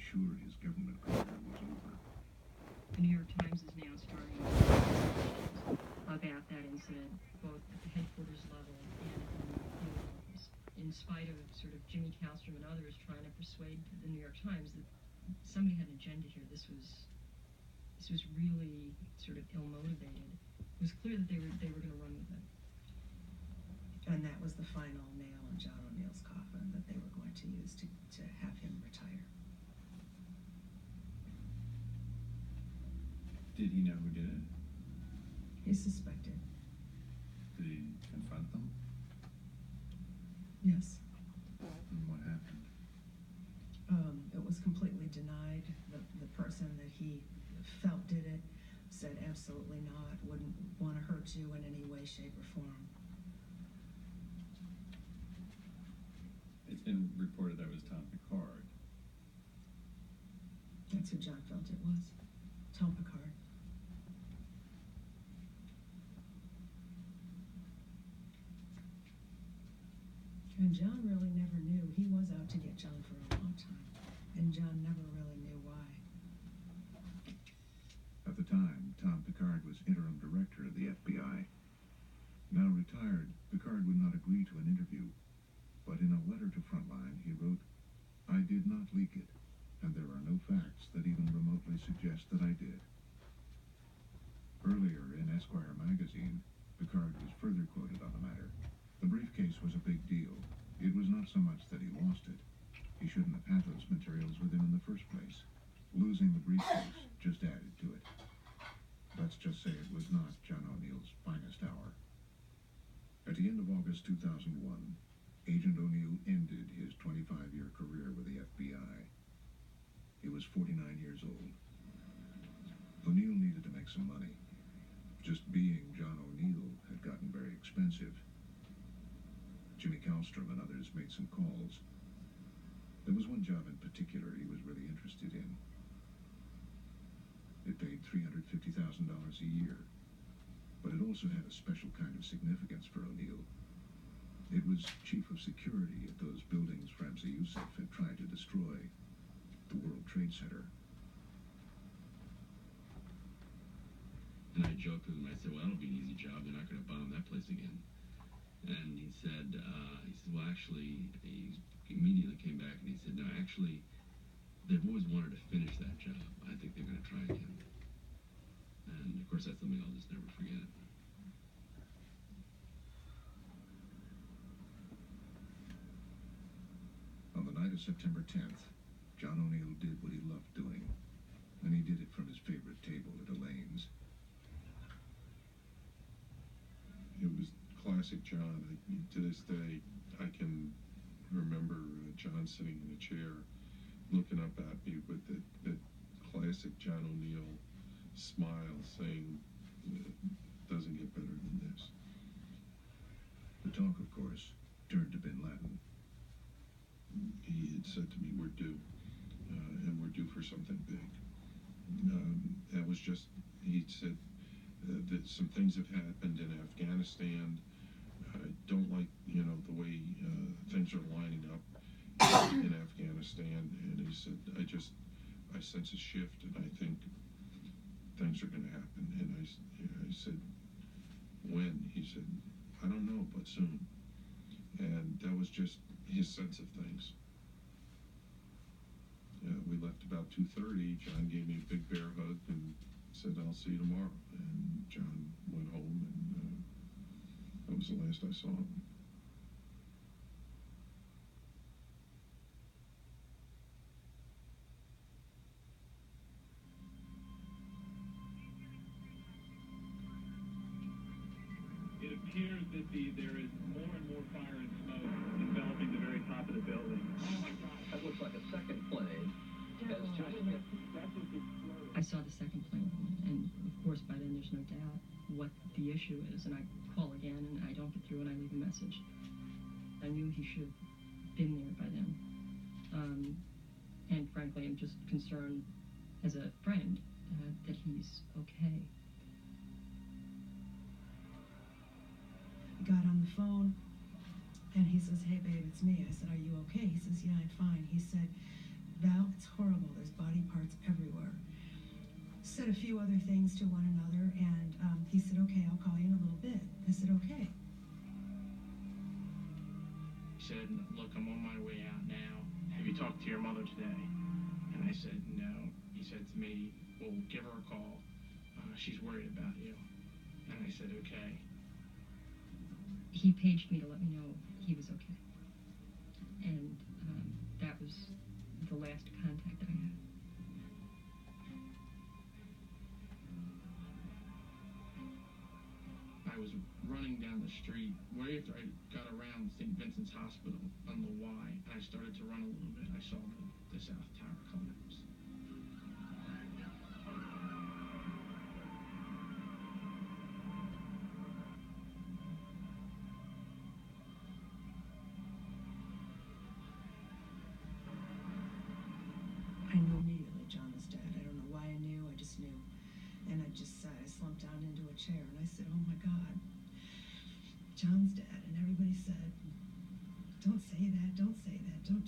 sure his government career was over. The New York Times is now starting about that incident, both at the headquarters level and in the Oval Office. In spite of sort of Jimmy Kallstrom and others trying to persuade the New York Times that somebody had an agenda here, this was really sort of ill-motivated. It was clear that they were going to run with it. And that was the final nail in John O'Neill's coffin that they were going to use to have him retire. Did he know who did it? He suspected. Did he confront them? Yes. And what happened? It was completely denied. The person that he felt did it said absolutely not, wouldn't want to hurt you in any way, shape, or form. It's been reported that it was Tom Picard. That's who John felt it was. Tom Picard. And John really never knew. He was out to get John for a long time. And John never really knew why. At the time, Tom Picard was interim director of the FBI. Now retired, Picard would not agree to an interview. But in a letter to Frontline, he wrote, "I did not leak it, and there are no facts that even remotely suggest that I did." Earlier in Esquire magazine, Picard was further quoted on the matter. The briefcase was a big deal. It was not so much that he lost it. He shouldn't have had those materials with him in the first place. Losing the briefcase just added to it. Let's just say it was not John O'Neill's finest hour. At the end of August 2001, Agent O'Neill ended his 25-year career with the FBI. He was 49 years old. O'Neill needed to make some money. Just being John O'Neill had gotten very expensive. Jimmy Kallstrom and others made some calls. There was one job in particular he was really interested in. It paid $350,000 a year, but it also had a special kind of significance for O'Neill. It was chief of security at those buildings Ramsey Youssef had tried to destroy, the World Trade Center. And I joked with him, I said, well, that'll be an easy job. They're not going to bomb that place again. And he said, well, actually, he immediately came back and he said, no, actually, they've always wanted to finish that job. I think they're going to try again. And, of course, that's something I'll just never forget. On the night of September 10th, John O'Neill did what he loved doing, and he did it from his favorite table at Elaine's. It was classic John. To this day, I can remember John sitting in a chair looking up at me with that classic John O'Neill smile saying, doesn't get better than this. The talk, of course, turned to bin Laden. He had said to me, we're due, and we're due for something big. That was just, he said that some things have happened in Afghanistan. I don't like, the way things are lining up in Afghanistan. And he said, I sense a shift, and I think things are going to happen. And I said, when? He said, I don't know, but soon. And that was just his sense of things. We left about 2:30. John gave me a big bear hug and said, I'll see you tomorrow. And John went home, and that was the last I saw him. It appears that there is more and more fire and smoke enveloping the very top of the building. Oh my God. That looks like a second plane. I saw the second plane, and of course by then there's no doubt what the issue is, and I call again and I don't get through and I leave a message. I knew he should have been there by then. And frankly, I'm just concerned as a friend that he's okay. Got on the phone, and he says, hey babe, it's me. I said, are you okay? He says, yeah, I'm fine. He said, Val, it's horrible. There's said a few other things to one another, and he said, okay, I'll call you in a little bit. I said, okay. He said, look, I'm on my way out now. Have you talked to your mother today? And I said, no. He said to me, well, give her a call. She's worried about you. And I said, okay. He paged me to let me know he was okay. And that was the last contact I had. I was running down the street right after I got around St. Vincent's Hospital on the Y, and I started to run a little bit. I saw the South Tower collapse. I knew immediately John was dead. I don't know why I knew, I just knew. And I slumped down into a chair and I said, oh my God, John's dead. And everybody said, don't say that, don't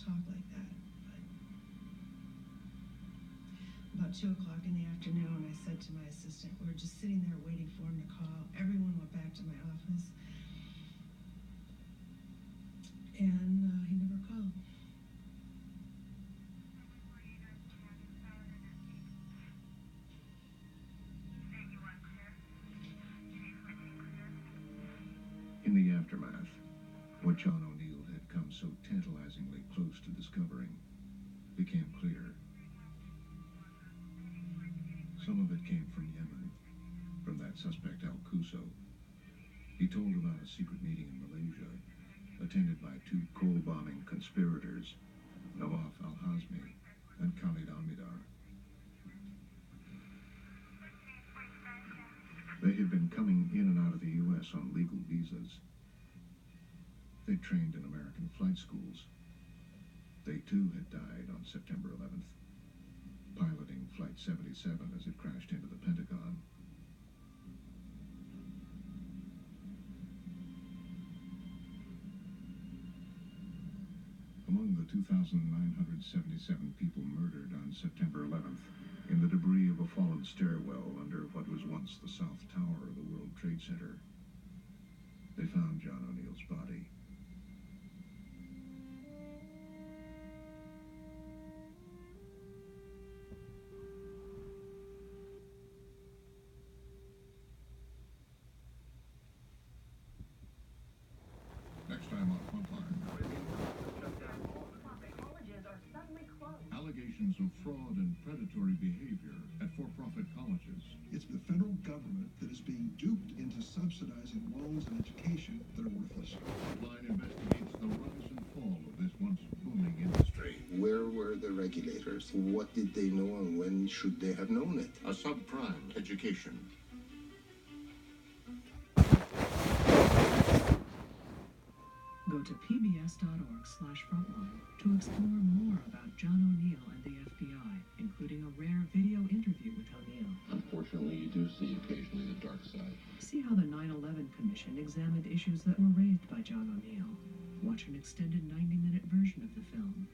talk like that. But about 2 o'clock in the afternoon, I said to my assistant, we were just sitting there waiting for him to call. Everyone went back to my office. And he never called. In the aftermath, what John O'Neill had come so tantalizingly close to discovering became clear. Some of it came from Yemen, from that suspect Al-Quso. He told about a secret meeting in Malaysia, attended by 2 coal-bombing conspirators, Nawaf al-Hazmi and Khalid al-Midar. They had been coming in and out of the U.S. on legal visas. They trained in American flight schools. They too had died on September 11th, piloting Flight 77 as it crashed into the Pentagon. Among the 2,977 people murdered on September 11th, in the debris of a fallen stairwell under what was once the South Tower of the World Trade Center, they found John O'Neill's body. Next time on Frontline. Allegations of fraud and predatory behavior at for-profit colleges. It's the federal government that is being duped into subsidizing loans and education that are worthless. Frontline investigates the rise and fall of this once booming industry. Where were the regulators? What did they know and when should they have known it? A subprime education. Go to pbs.org/frontline to explore more about John O'Neill and the FBI, including a rare video interview with O'Neill. Unfortunately, you do see occasionally the dark side. See how the 9/11 Commission examined issues that were raised by John O'Neill. Watch an extended 90-minute version of the film.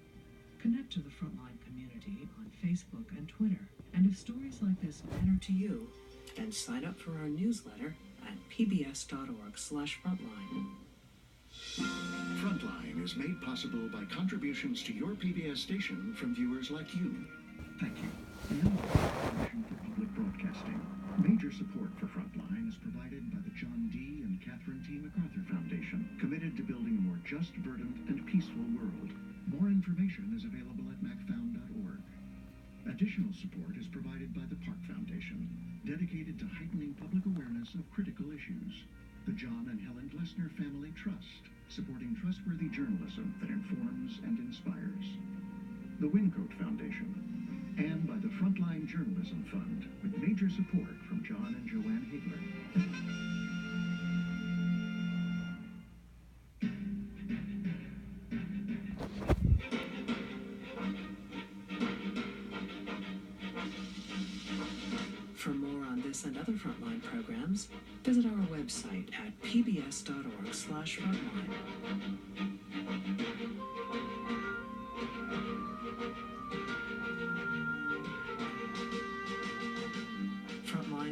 Connect to the Frontline community on Facebook and Twitter. And if stories like this matter to you, then sign up for our newsletter at pbs.org/frontline. Frontline is made possible by contributions to your PBS station from viewers like you. Thank you. And now, Commission for Public Broadcasting. Major support for Frontline is provided by the John D. and Catherine T. MacArthur Foundation, committed to building a more just, verdant, and peaceful world. More information is available at macfound.org. Additional support is provided by the Park Foundation, dedicated to heightening public awareness of critical issues. The John and Helen Glessner Family Trust, supporting trustworthy journalism that informs and inspires. The Wincoat Foundation, and by the Frontline Journalism Fund, with major support from John and Joanne Hagler. For more on this and other Frontline programs, visit our website at pbs.org/frontline.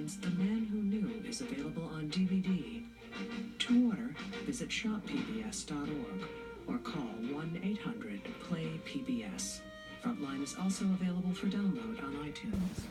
Frontline's The Man Who Knew is available on DVD. To order, visit shoppbs.org or call 1-800-PLAY-PBS. Frontline is also available for download on iTunes.